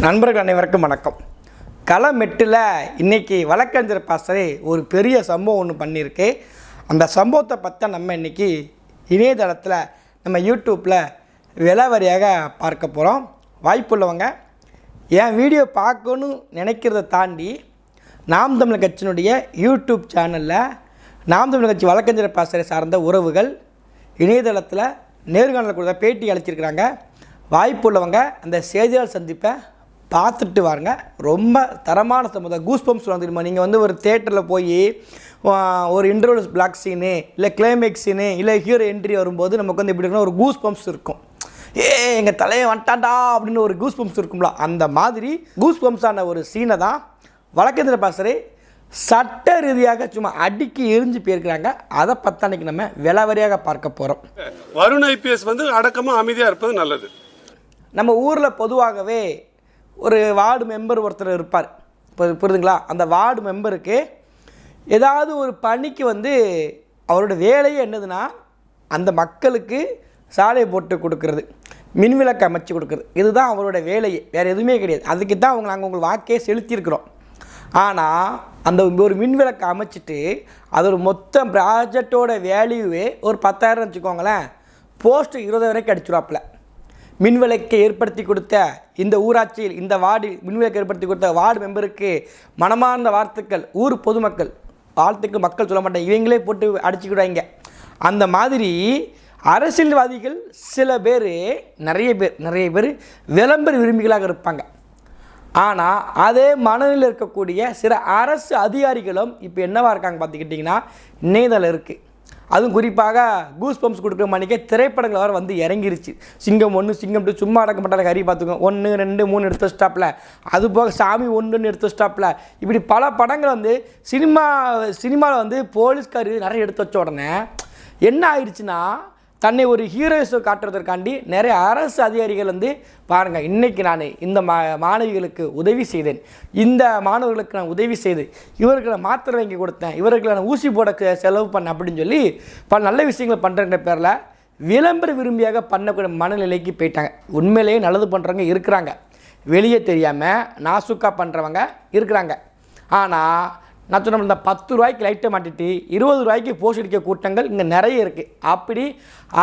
நண்பர்கள் அனைவருக்கும் வணக்கம். களமெட்டில் இன்றைக்கி வழக்கறிஞர் பாசறை ஒரு பெரிய சம்பவம் ஒன்று பண்ணியிருக்கு. அந்த சம்பவத்தை பற்றி நம்ம இன்றைக்கி இணையதளத்தில் நம்ம யூடியூப்பில் விலாவரியாக பார்க்க போகிறோம். வாய்ப்புள்ளவங்க என் வீடியோ பார்க்கணுன்னு நினைக்கிறத தாண்டி நாம் தமிழர் கட்சியினுடைய யூடியூப் சேனலில் நாம் தமிழர் கட்சி வழக்கறிஞர் பாசறை சார்ந்த உறவுகள் இணையதளத்தில் நேர்காணல் கொடுத்த பேட்டி அளிச்சிருக்கிறாங்க. வாய்ப்புள்ளவங்க அந்த செய்தியாளர் சந்திப்பை பார்த்துட்டு வாருங்க. ரொம்ப தரமான சம்பவம். கூஸ் பம்ப்ஸ் தெரியுமா? நீங்கள் ஒரு தேட்டரில் போய் ஒரு இன்டர்வல் பிளாக் சீனு இல்லை கிளைமேக்ஸ் சீனு இல்லை ஹீரோ என்ட்ரி வரும்போது நமக்கு எப்படி இருக்குன்னா ஒரு கூஸ் பம்ப்ஸ் இருக்கும். எங்கள் தலையை வந்துட்டாண்டா அப்படின்னு ஒரு கூஸ் பம்ப்ஸ் இருக்கும்ல, அந்த மாதிரி கூஸ் பம்ப்ஸான ஒரு சீனை தான் வழக்கறிஞர் பாசறை சட்ட ரீதியாக சும்மா அடிக்கி எரிஞ்சு போயிருக்கிறாங்க. அதை பற்றி அன்றைக்கி நம்ம விலாவரியாக பார்க்க போகிறோம். வருண் ஐபிஎஸ் அடக்கமாக அமைதியாக இருப்பது நல்லது. நம்ம ஊரில் பொதுவாகவே ஒரு வார்டு மெம்பர் ஒருத்தர் இருப்பார். இப்போ புரியுதுங்களா? அந்த வார்டு மெம்பருக்கு ஏதாவது ஒரு பணிக்கு அவரோட வேலையே என்னதுன்னா அந்த மக்களுக்கு சாலை போட்டு கொடுக்கறது, மின்விளக்கு அமைச்சு கொடுக்குறது. இதுதான் அவரோட வேலையே, வேறு எதுவுமே கிடையாது. அதுக்கு தான் நாங்கள் உங்கள் வாக்கே செலுத்தியிருக்கிறோம். ஆனால் அந்த ஒரு மின்விளக்கு அமைச்சிட்டு அதோட மொத்த ப்ராஜெக்டோட வேல்யூவே ஒரு 10,000 வச்சுக்கோங்களேன். போஸ்ட்டு 20 வரைக்கும் அடிச்சுடுவாப்பில். மின்விளக்கை ஏற்படுத்தி கொடுத்த இந்த ஊராட்சியில் இந்த வார்டு மின்விளக்கு ஏற்படுத்தி கொடுத்த வார்டு மெம்பருக்கு மனமார்ந்த வாழ்த்துக்கள். ஊர் பொதுமக்கள் வாழ்த்துக்கள் மக்கள் சொல்ல மாட்டாங்க, இவங்களே போட்டு அடிச்சுக்கிடுவாங்க. அந்த மாதிரி அரசியல்வாதிகள் சில பேர் நிறைய பேர் விளம்பர விரும்பிகளாக இருப்பாங்க. ஆனால் அதே மனநிலையில் இருக்கக்கூடிய சில அரசு அதிகாரிகளும் இப்போ என்னவா இருக்காங்க பார்த்துக்கிட்டிங்கன்னா இணையதளம் இருக்குது. அதுவும் குறிப்பாக கூஸ் பம்ப்ஸ் கொடுக்குற மணிக்கே திரைப்படங்கள் வர இறங்கிருச்சு. சிங்கம் 1, சிங்கம் 2 சும்மா அடக்க மாட்டாங்க. ஹரி பார்த்துக்கோங்க, 1, 2, 3 எடுத்து வச்சிட்டாப்பில். அது போக சாமி 1 எடுத்து வச்சிட்டாப்பில். இப்படி பல படங்கள் சினிமாவில் போலீஸ்கார் நிறைய எடுத்து வச்ச உடனே என்ன ஆயிடுச்சுன்னா தன்னை ஒரு ஹீரோஸை காட்டுறதற்காண்டி நிறைய அரசு அதிகாரிகள் பாருங்கள், இன்றைக்கி நான் இந்த மாணவிகளுக்கு உதவி செய்தேன், இந்த மாணவர்களுக்கு நான் உதவி செய்து இவருக்கு நான் மாத்திரை வாங்கி கொடுத்தேன், இவருக்கு நான் ஊசி போட செலவு பண்ணேன் அப்படின்னு சொல்லி பல நல்ல விஷயங்கள் பண்ணுறங்கிற பேரில் விளம்பர விரும்பியாக பண்ணக்கூடிய மனநிலைக்கு போயிட்டாங்க. உண்மையிலேயே நல்லது பண்ணுறவங்க இருக்கிறாங்க, வெளியே தெரியாமல் நாசுக்காக பண்ணுறவங்க இருக்கிறாங்க. ஆனால் நான் சொன்ன இந்த 10 ரூபாய்க்கு லைட்டை மாட்டிட்டு 20 ரூபாய்க்கு போஸ்ட் அடிக்க கூட்டங்கள் இங்கே நிறைய இருக்குது. அப்படி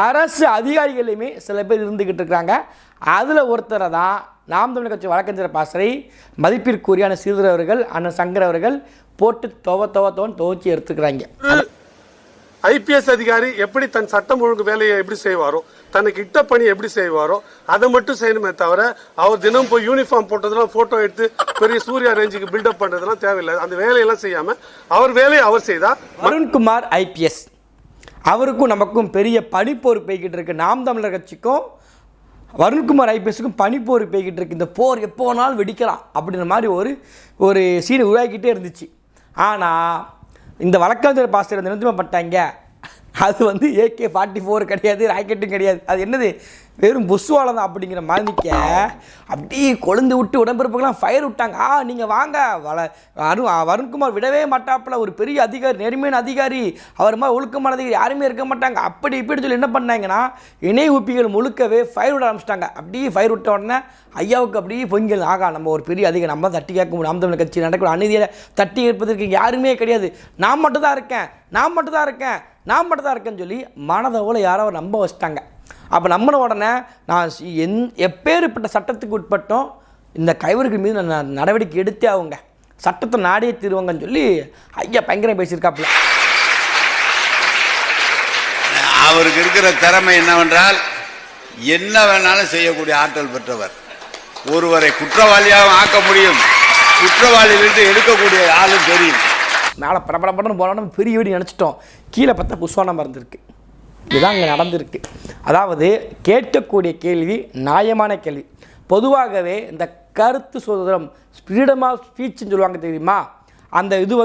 அரசு அதிகாரிகளையுமே சில பேர் இருந்துக்கிட்டு இருக்கிறாங்க. அதில் ஒருத்தரை தான் நாம் தமிழர் கட்சி வழக்கறிஞர் பாசறை மதிப்பிற்குரியான சீதர் அவர்கள், அண்ணன் சங்கர் அவர்கள் போட்டு துவச்சி எடுத்துக்கிறாங்க. ஐபிஎஸ் அதிகாரி எப்படி தன் சட்டம் ஒழுங்கு வேலையை எப்படி செய்வாரோ, தனக்கு இட்ட பணி எப்படி செய்வாரோ அதை மட்டும் செய்யணுமே தவிர அவர் தினம் போய் யூனிஃபார்ம் போட்டதெல்லாம் போட்டோ எடுத்து பெரிய சூர்யா ரேஞ்சுக்கு பில்டப் பண்றதெல்லாம் தேவையில்லை. அந்த வேலையெல்லாம் செய்யாம அவர் வேலையை அவர் செய்தா. வருண்குமார் ஐபிஎஸ் அவருக்கும் நமக்கும் பெரிய பனிப்போர் போய்கிட்டு இருக்கு. நாம் தமிழர் கட்சிக்கும் வருண்குமார் ஐபிஎஸ்க்கும் பனிப்போர் போய்கிட்டு இருக்கு. இந்த போர் எப்போ வேணாலும் வெடிக்கலாம் அப்படின்ற மாதிரி ஒரு சீனை உருவாக்கிட்டே இருந்துச்சு. ஆனால் இந்த வழக்கறிஞர் பாசறை நிறுத்தப்பட்டாங்க. அது AK-44 கிடையாது, ராக்கெட்டும் கிடையாது. அது என்னது, வெறும் புஷ்வாலம் தான் அப்படிங்கிற மாதிரிக்க அப்படியே கொழுந்து விட்டு உடம்பிறப்புக்கெல்லாம் ஃபயர் விட்டாங்க. நீங்கள் வாங்க, வருண்குமார் விடவே மாட்டாப்பில், ஒரு பெரிய அதிகாரி, நேர்மையான அதிகாரி, அவர் மாதிரி ஒழுக்கமான அதிகாரி யாருமே இருக்க மாட்டாங்க அப்படி இப்படி சொல்லி என்ன பண்ணாங்கன்னா இணை ஊப்பிகள் முழுக்கவே ஃபயர் விட ஆரம்பிச்சிட்டாங்க. அப்படியே ஃபயர் விட்ட உடனே ஐயாவுக்கு அப்படியே பொங்கல், நம்ம ஒரு பெரிய அதிகாரி, நம்ம தட்டி கேட்க முடியும். நாம் தமிழர் கட்சி நடக்கிற அநீதியை தட்டி கேட்பதற்கு யாருமே கிடையாது, நான் மட்டும் தான் இருக்கேன்னு சொல்லி மனதோட யாரோ நம்ப வச்சிட்டாங்க. அப்போ நம்மள உடனே நான் எப்பேற்பட்ட சட்டத்துக்கு உட்பட்டோம், இந்த கைவர்கள் மீது நான் நடவடிக்கை எடுத்தே ஆகுங்க, சட்டத்தை நாடே தீருவாங்கன்னு சொல்லி ஐயா பயங்கரம் பேசியிருக்காப்புல. அவருக்கு இருக்கிற திறமை என்னவென்றால் என்ன வேணாலும் செய்யக்கூடிய ஆற்றல் பெற்றவர். ஒருவரை குற்றவாளியாக ஆக்க முடியும், குற்றவாளியிலிருந்து எடுக்கக்கூடிய ஆளும் தெரியும். மேலே படப்படப்படன்னு போனோம், பெரிய வீடு நினச்சிட்டோம், கீழே பார்த்தா புஷ்வானம் இருந்திருக்கு. இதுதான் அங்கே நடந்திருக்கு. அதாவது கேட்கக்கூடிய கேள்வி நியாயமான கேள்வி. பொதுவாகவே இந்த கருத்து சுதந்திரம், ஃப்ரீடம் ஆஃப் ஸ்பீச்சுன்னு சொல்லுவாங்க தெரியுமா, அந்த இது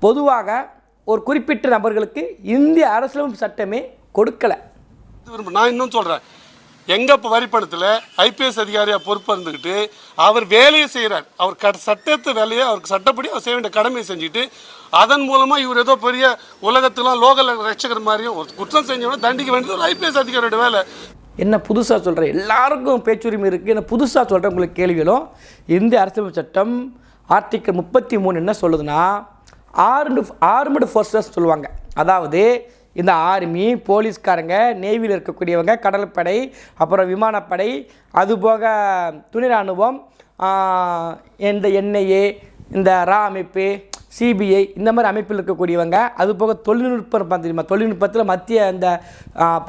பொதுவாக ஒரு குறிப்பிட்ட நபர்களுக்கு இந்திய அரசியலமைப்பு சட்டமே கொடுக்கலை. நான் இன்னும் சொல்கிறேன், எங்கள் வரிப்பணத்தில் ஐபிஎஸ் அதிகாரியாக பொறுப்பு இருந்துக்கிட்டு அவர் வேலையை செய்கிறார். அவர் சட்டத்து வேலையை அவருக்கு சட்டப்படி அவர் செய்ய வேண்டிய கடமையை செஞ்சுட்டு அதன் மூலமாக இவர் ஏதோ பெரிய உலகத்துலாம் லோகல் ரட்சகர் மாதிரியும் ஒரு குற்றம் செஞ்சவனை தண்டிக்க வேண்டியது ஒரு ஐபிஎஸ் அதிகாரியோட வேலை. என்ன புதுசாக சொல்கிறேன், எல்லாருக்கும் பேச்சுரிமை இருக்குது, என்ன புதுசாக சொல்கிறேன் உங்களுக்கு கேள்விகளும். இந்திய அரசியலமைப்பு சட்டம் ஆர்டிக்கல் 33 என்ன சொல்லுதுன்னா, ஆர்மடு ஃபோர்ஸஸ் சொல்லுவாங்க. அதாவது இந்த ஆர்மி, போலீஸ்காரங்க, நேவியில் இருக்கக்கூடியவங்க, கடற்படை, அப்புறம் விமானப்படை, அதுபோக துணை ராணுவம், இந்த என்ஐஏ, இந்த ரா அமைப்பு, சிபிஐ, இந்த மாதிரி அமைப்பில் இருக்கக்கூடியவங்க, அதுபோக தொழில்நுட்பம் தெரியுமா, தொழில்நுட்பத்தில் மத்திய இந்த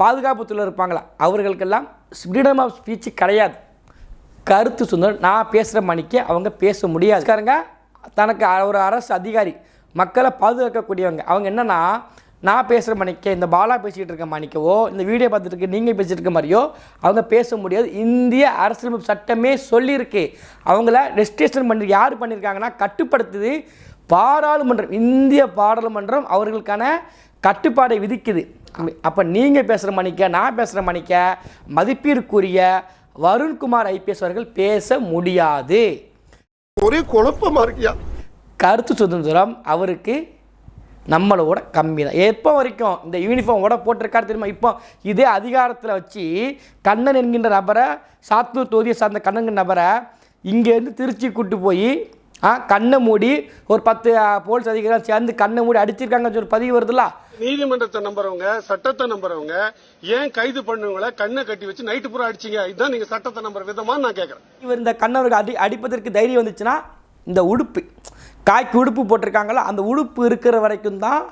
பாதுகாப்புத்துறை இருப்பாங்களா, அவர்களுக்கெல்லாம் ஃப்ரீடம் ஆஃப் ஸ்பீச் கிடையாது. கருத்து சுதந்திரம் நான் பேசுகிற மணிக்கு அவங்க பேச முடியாது. காரங்க தனக்கு ஒரு அரசு அதிகாரி, மக்களை பாதுகாக்கக்கூடியவங்க, அவங்க என்னென்னா நான் பேசுகிற மணிக்கே, இந்த பாலா பேசிக்கிட்டு இருக்க மணிக்கவோ, இந்த வீடியோ பார்த்துட்டு இருக்க நீங்கள் பேசிகிட்டு இருக்க மாதிரியோ அவங்க பேச முடியாது. இந்திய அரசியலமைப்பு சட்டமே சொல்லியிருக்கு. அவங்கள ரெஸ்ட்ரிக்ஷன் பண்ணி யார் பண்ணியிருக்காங்கன்னா, கட்டுப்படுத்துது பாராளுமன்றம். இந்திய பாராளுமன்றம் அவர்களுக்கான கட்டுப்பாடை விதிக்குது. அப்போ நீங்கள் பேசுகிற மணிக்க, நான் பேசுகிற மணிக்க மதிப்பிற்குரிய வருண்குமார் ஐபிஎஸ் அவர்கள் பேச முடியாது. ஒரே குழப்பமா இருக்கியா? கருத்து சுதந்திரம் அவருக்கு நம்மளோட கம்மி தான். எப்போ வரைக்கும் இந்த யூனிஃபார்மோட போட்டிருக்காரு தெரியுமா? இப்போ இதே அதிகாரத்தில் வச்சு கண்ணன் என்கின்ற நபரை, சாத்தூர் தொகுதியை சார்ந்த கண்ணன் நபரை இங்கேருந்து திருச்சி கூட்டு போய் கண்ணை மூடி ஒரு 10 போலீஸ் அதிகாரிகள் சேர்ந்து கண்ணை மூடி அடிச்சிருக்காங்க ஒரு பதிவு வருதுல்ல. நீதிமன்றத்தை நம்புறவங்க, சட்டத்தை நம்புறவங்க ஏன் கைது பண்ணவங்கள கண்ணை கட்டி வச்சு நைட்டு பூரா அடிச்சிங்க? இதுதான் நீங்க சட்டத்தை நம்புற விதமா நான் கேட்கறேன். இவர் இந்த கண்ணவர்கள் அடிப்பதற்கு தைரியம் வந்துச்சுன்னா, இந்த உடுப்பு காய்க்கு உடுப்பு போட்டிருக்காங்களோ அந்த உடுப்பு இருக்கிற வரைக்கும் தான்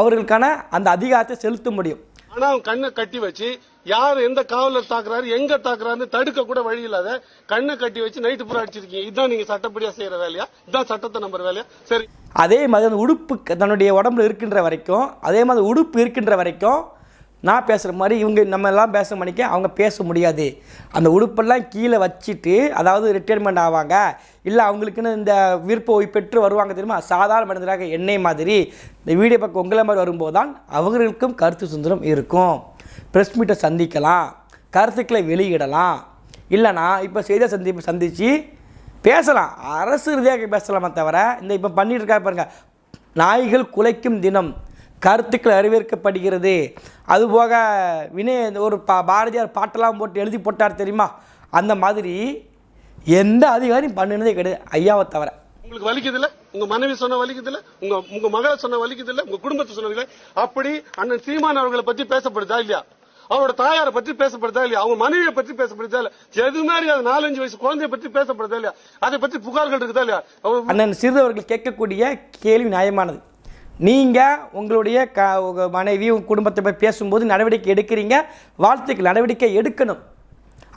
அவர்களுக்கான அந்த அதிகாரத்தை செலுத்த முடியும். ஆனா அவங்க கண்ணை கட்டி வச்சு யார் எந்த காவலர் தாக்குறாரு, எங்க தாக்குறாரு தடுக்க கூட வழி இல்லாத கண்ணை கட்டி வச்சு நைட்டு பூரா அடிச்சிருக்கீங்க. இதுதான் நீங்க சட்டப்படியா செய்யற வேலையா? இதுதான் சட்டத்தை நம்புற வேலையா? சரி, அதே மாதிரி அந்த உடுப்பு தன்னுடைய உடம்புல இருக்கின்ற வரைக்கும், அதே மாதிரி உடுப்பு இருக்கின்ற வரைக்கும் நான் பேசுகிற மாதிரி இவங்க நம்ம எல்லாம் பேச மணிக்க அவங்க பேச முடியாது. அந்த உடுப்பெல்லாம் கீழே வச்சுட்டு, அதாவது ரிட்டையர்மெண்ட் ஆவாங்க, இல்லை அவங்களுக்குன்னு இந்த விருப்ப ஓய்வு பெற்று வருவாங்க தெரியுமா, சாதாரண மனிதராக என்னை மாதிரி இந்த வீடியோ பக்கம் உங்களை மாதிரி வரும்போது தான் அவர்களுக்கும் கருத்து சுதந்திரம் இருக்கும். ப்ரெஸ் மீட்டை சந்திக்கலாம், கருத்துக்களை வெளியிடலாம், இல்லைனா இப்போ செய்தியை சந்தித்து பேசலாம், அரசு ரீதியாக பேசலாமே தவிர இந்த இப்போ பண்ணிட்டு இருக்கா பாருங்க, நாய்கள் குலைக்கும் தினம், கருத்துக்கள் அறிவிக்கப்படுகிறது. அதுபோக ஒரு பாரதியார் பாட்டெல்லாம் போட்டு எழுதி போட்டார் தெரியுமா, அந்த மாதிரி எந்த அதிகாரியும் பண்ணினதே கிடையாது ஐயாவை தவிர. உங்களுக்கு வலிக்குது இல்ல? உங்க மனைவி சொன்ன வலிக்குது இல்ல? உங்க மகளை சொன்ன வலிக்குது இல்ல? உங்க குடும்பத்தை சொன்ன அப்படி அண்ணன் சீமான் அவர்களை பத்தி பேசப்படுதா இல்லையா? அவரோட தாயாரை பற்றி பேசப்படுதா இல்லையா? அவங்க மனைவியை பற்றி பேசப்படுதா இல்லையா? எது மாதிரி அது 4-5 வயசு குழந்தைய பற்றி பேசப்படுதா இல்லையா? அதை பற்றி புகார்கள் இருக்குதா இல்லையா? அண்ணன் சிறிதவர்கள் கேட்கக்கூடிய கேள்வி நியாயமானது. நீங்கள் உங்களுடைய மனைவி உங்கள் குடும்பத்தை போய் பேசும்போது நடவடிக்கை எடுக்கிறீங்க, வாழ்த்துக்கள், நடவடிக்கை எடுக்கணும்.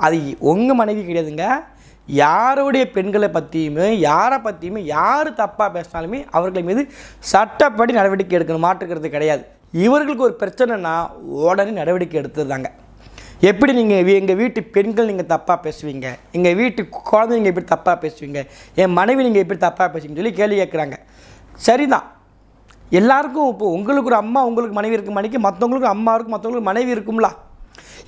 அது உங்கள் மனைவி கிடையாதுங்க. யாருடைய பெண்களை பற்றியுமே யாரை பற்றியுமே யார் தப்பாக பேசினாலுமே அவர்கள் மீது சட்டப்படி நடவடிக்கை எடுக்கணும், மாற்றுக்கிறது கிடையாது. இவர்களுக்கு ஒரு பிரச்சனைனா உடனே நடவடிக்கை எடுத்துருந்தாங்க. எப்படி நீங்கள் எங்கள் வீட்டு பெண்கள் நீங்கள் தப்பாக பேசுவீங்க, எங்கள் வீட்டு குழந்தைங்க எப்படி தப்பாக பேசுவீங்க, என் மனைவி நீங்கள் எப்படி தப்பாக பேசுவீங்கன்னு சொல்லி கேள்வி கேட்குறாங்க. சரிதான், எல்லாருக்கும் இப்போ உங்களுக்கு ஒரு அம்மா உங்களுக்கு மனைவி இருக்கும் மணிக்கு மற்றவங்களுக்கு அம்மா இருக்கும், மற்றவங்களுக்கு மனைவி இருக்கும்ல.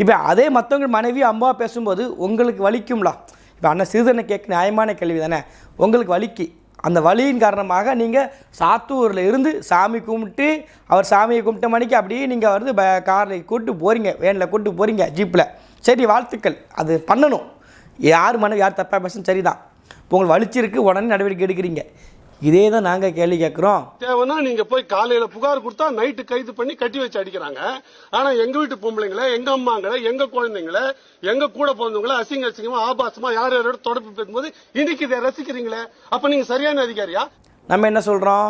இப்போ அதே மற்றவங்க மனைவி அம்மாவை பேசும்போது உங்களுக்கு வலிக்கும்ல. இப்போ அண்ணன் சிறுதனை கேட்க நியாயமான கேள்வி தானே. உங்களுக்கு வலிக்கு, அந்த வலியின் காரணமாக நீங்கள் சாத்தூரில் இருந்து சாமி கும்பிட்டு அவர் சாமியை கும்பிட்ட மணிக்கு அப்படியே நீங்கள் வந்து காரில் கூப்பிட்டு போகிறீங்க, வேனில் கூப்பிட்டு போகிறீங்க, ஜீப்பில். சரி, வாழ்த்துக்கள், அது பண்ணணும். யார் மனைவி யார் தப்பாக பேசணும், சரிதான். இப்போ உங்களுக்கு வலிச்சிருக்கு, உடனே நடவடிக்கை எடுக்கிறீங்க. இதே தான் நாங்கள் கேள்வி கேட்குறோம். தேவைன்னா நீங்கள் போய் காலையில் புகார் கொடுத்தா நைட்டு கைது பண்ணி கட்டி வச்சு அடிக்கிறாங்க. ஆனால் எங்கள் வீட்டு பொம்பளைங்களை, எங்கள் அம்மாங்களை, எங்கள் குழந்தைங்களை, எங்கள் கூட பிறந்தவங்களை அசிங்கமாக ஆபாசமாக யார் யாரோட தொடர்பு பேசும்போது இன்னைக்கு இதை ரசிக்கிறீங்களே, அப்போ நீங்கள் சரியான அதிகாரியா? நம்ம என்ன சொல்கிறோம்,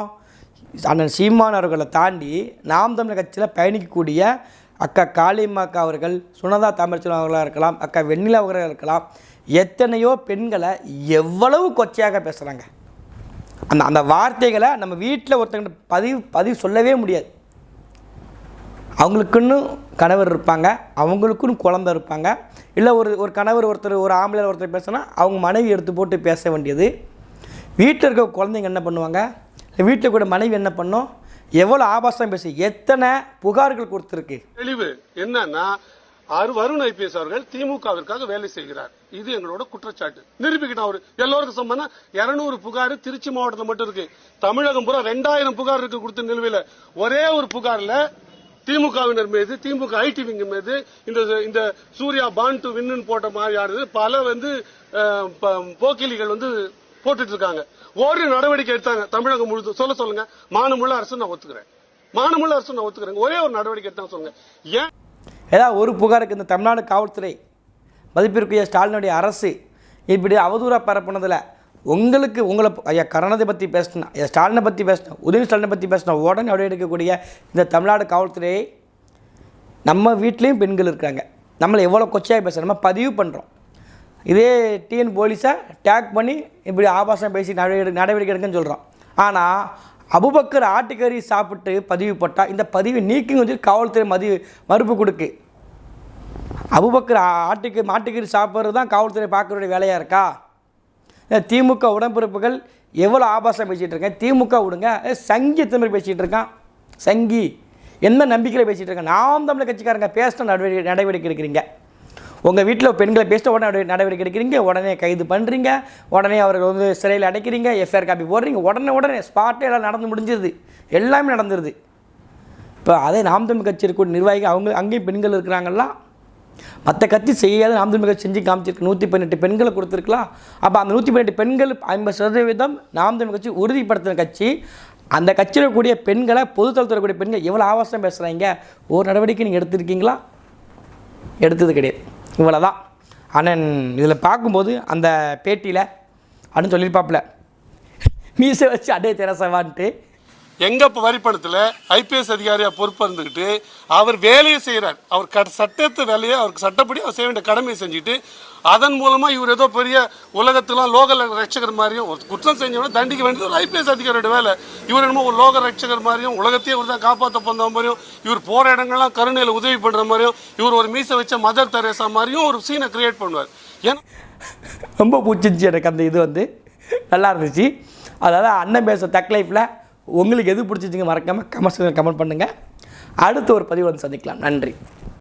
அண்ணன் சீமான் அவர்களை தாண்டி நாம் தமிழர் கட்சியில் பயணிக்கக்கூடிய அக்கா காளியம்மாக்கா அவர்கள், சுனதா தமிழ்ச்செல்வன் அவர்களாக இருக்கலாம், அக்கா வெண்ணிலா அவர்களாக இருக்கலாம், எத்தனையோ பெண்களை எவ்வளவு கொச்சையாக பேசுகிறாங்க. அந்த வார்த்தைகளை நம்ம வீட்டில் ஒருத்தங்க பதிவு சொல்லவே முடியாது. அவங்களுக்குன்னு கணவர் இருப்பாங்க, அவங்களுக்குன்னு குழந்தை இருப்பாங்க, இல்லை ஒரு கணவர் ஒரு ஆம்பளை ஒருத்தர் பேசினா அவங்க மனைவி எடுத்து போட்டு பேச வேண்டியது. வீட்டில் இருக்க குழந்தைங்க என்ன பண்ணுவாங்க, வீட்டில் கூட மனைவி என்ன பண்ணும், எவ்வளோ ஆபாசம் பேசி எத்தனை புகார்கள் கொடுத்துருக்கு. தெளிவு என்னன்னா, வருண் ஐபிஎஸ் அவர்கள் திமுகவிற்காக வேலை செய்கிறார், இது எங்களோட குற்றச்சாட்டு. நிரூபிக்கணும். அவர் எல்லோருக்கும் சொன்னா 200 புகார் திருச்சி மாவட்டத்தில் மட்டும் இருக்கு. தமிழகம் பூரா 2000 புகார் இருக்கு கொடுத்த நிலுவையில். ஒரே ஒரு புகார்ல திமுகவினர் மீது, திமுக ஐடி விங் மீது இந்த சூர்யா பான் டு வின்னு போட்ட மாதிரியானது பல போக்கிலிகள் போட்டுட்டு இருக்காங்க. ஒரு நடவடிக்கை எடுத்தாங்க தமிழகம் முழுது சொல்லுங்க. மானமுள்ள அரசு நான் ஒத்துக்கிறேன், மானமுள்ள அரசு நான் ஒத்துக்கிறேன். ஒரே ஒரு நடவடிக்கை எடுத்தாங்க சொல்லுங்க. ஏன் ஏதாவது ஒரு புகாருக்கு இந்த தமிழ்நாடு காவல்துறை மதிப்பிற்குரிய ஸ்டாலினுடைய அரசு இப்படி அவதூறாக பரப்புனதில் உங்களை ஐயா கருணாநிதி பற்றி பேசினா, ஐயா ஸ்டாலினை பற்றி பேசினா, உதவி ஸ்டாலினை பற்றி பேசினா உடனே நடவடிக்கை எடுக்கக்கூடிய இந்த தமிழ்நாடு காவல்துறையை நம்ம வீட்லேயும் பெண்கள் இருக்காங்க. நம்மளை எவ்வளோ கொச்சையாக பேசுகிறோம், நம்ம பதிவு பண்ணுறோம். இதே டிஎன் போலீஸை டேக் பண்ணி இப்படி ஆபாசம் பேசி நடவடிக்கை எடுக்குன்னு சொல்கிறோம். ஆனால் அபுபக்கர் ஆட்டுக்கறி சாப்பிட்டு பதிவு போட்டால் இந்த பதிவை நீக்கிங்க சொல்லி காவல்துறை மறுப்பு கொடுக்கு. அபுபக்கர் மாட்டுக்கறி சாப்பிட்றது தான் காவல்துறை பார்க்கறதுடைய வேலையாக இருக்கா? திமுக உடன்பிறப்புகள் எவ்வளோ ஆபாசம் பேசிகிட்டு இருக்கேன். திமுக விடுங்க, சங்கி தமிழ் பேசிகிட்டு இருக்கான். சங்கி என்ன நம்பிக்கையில் பேசிகிட்டு இருக்கேன். நாம் தமிழர் கட்சிக்காரங்க பேசின நடவடிக்கை எடுக்கிறீங்க. உங்கள் வீட்டில் பெண்களை பேசின உடனே நடவடிக்கை எடுக்கிறீங்க, உடனே கைது பண்ணுறீங்க, உடனே அவர்கள் சிறையில் அடைக்கிறீங்க, எஃப்ஐஆர் காப்பி போடுறீங்க, உடனே ஸ்பாட்டே எல்லாம் நடந்து முடிஞ்சிருது, எல்லாமே நடந்துருது. இப்போ அதே நாம் தமிழ் கட்சி இருக்கக்கூடிய நிர்வாகிகள் அவங்க அங்கேயும் பெண்கள் இருக்கிறாங்களா? மற்ற கட்சி செய்யாத நாம் தமிழ் கட்சி செஞ்சு காமிச்சிருக்கு. 118 பெண்களை கொடுத்துருக்கலாம். அப்போ அந்த 118 பெண்கள் 50% நாம் தமிழ் கட்சி உறுதிப்படுத்தின கட்சி. அந்த கட்சியில் கூடிய பெண்களை பொதுத்தளத்தில் இருக்கக்கூடிய பெண்கள் எவ்வளோ ஆபாசம் பேசுகிறாங்க. ஒரு நடவடிக்கை நீங்கள் எடுத்திருக்கீங்களா? எடுத்தது கிடையாது. இவ்வளோ தான். ஆனால் இதில் பார்க்கும்போது அந்த பேட்டியில் அப்படின்னு சொல்லியிருப்பாப்புல, மீசை வச்சு அடே தெரசவான்ட்டு எங்க வரிப்பணத்தில் ஐபிஎஸ் அதிகாரியா பொறுப்பு இருந்துக்கிட்டு அவர் வேலையை செய்கிறார். அவர் சட்டத்து வேலையை அவருக்கு சட்டப்படி அவர் செய்ய வேண்டிய கடமையை செஞ்சுட்டு அதன் மூலமா இவர் ஏதோ பெரிய உலகத்துலாம் லோக ரட்சகர் மாதிரியும் ஒரு குற்றம் செஞ்சவன தண்டிக்க வேண்டியது ஒரு ஐபிஎஸ் அதிகாரியோட வேலை. இவர் என்னமோ ஒரு லோக ரட்சகர் மாதிரியும் உலகத்தையே இவர் தான் காப்பாற்ற போன மாதிரியும் இவர் போற இடங்கள்லாம் கருணையில் உதவி பண்ற மாதிரியும் இவர் ஒரு மீசை வச்ச மதர் தெரேசா மாதிரியும் ஒரு சீனை கிரியேட் பண்ணுவார். ஏன்னா ரொம்ப பிடிச்சிருந்துச்சி எனக்கு அந்த நல்லா இருந்துச்சு. அதாவது அண்ணன் பேச தக் லைஃப்பில் உங்களுக்கு எது பிடிச்சிச்சிங்க மறக்காமல் கமெண்ட் பண்ணுங்கள். அடுத்த ஒரு பதிவு சந்திக்கலாம். நன்றி.